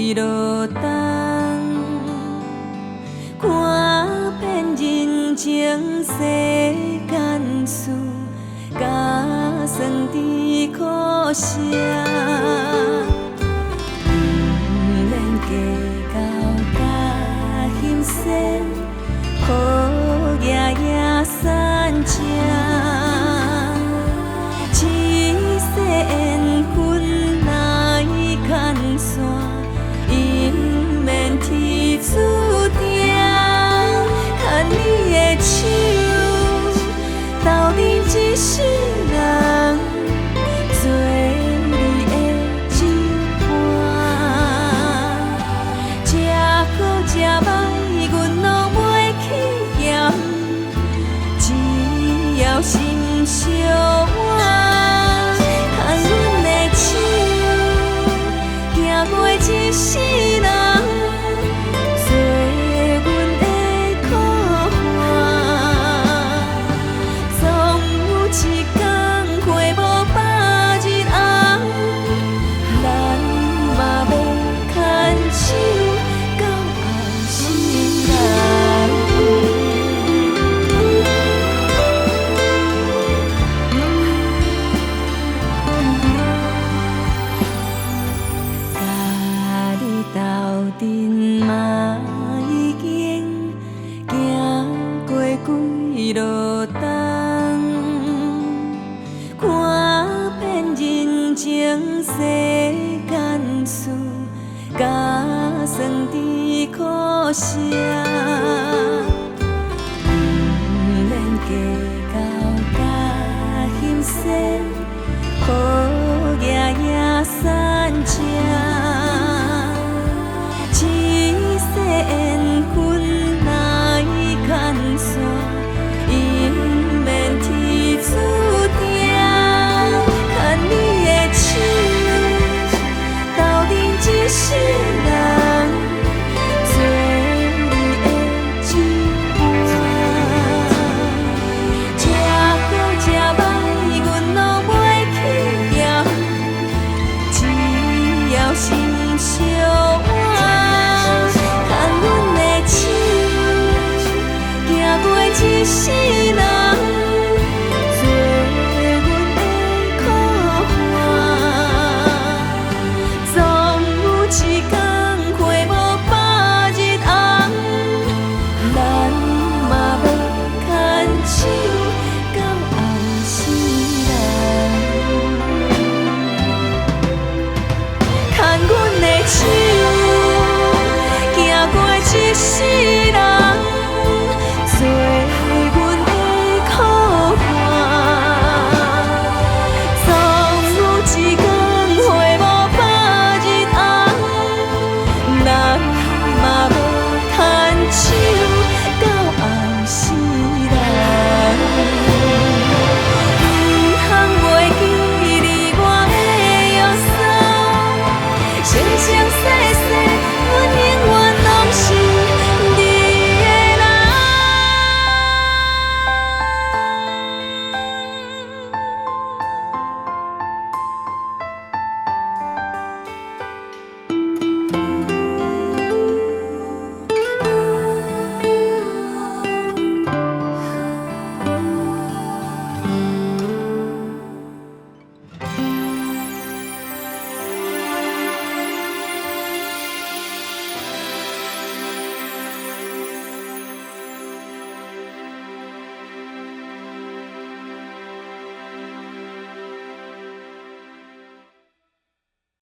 几落冬，看遍人情世间事，甲算甜苦涩。不免计较甲欣赏，好夜夜散正。一世缘分来牵线，因缘天注定。牵你的手，斗阵一世人，做你的一半。吃好吃歹，阮拢袂去嫌，只要心相换。牵阮的手，行过一世人。斗阵嘛已经行过几落冬，看遍人情世间事，甲算甜苦涩。不免计较甲欣赏，好夜夜。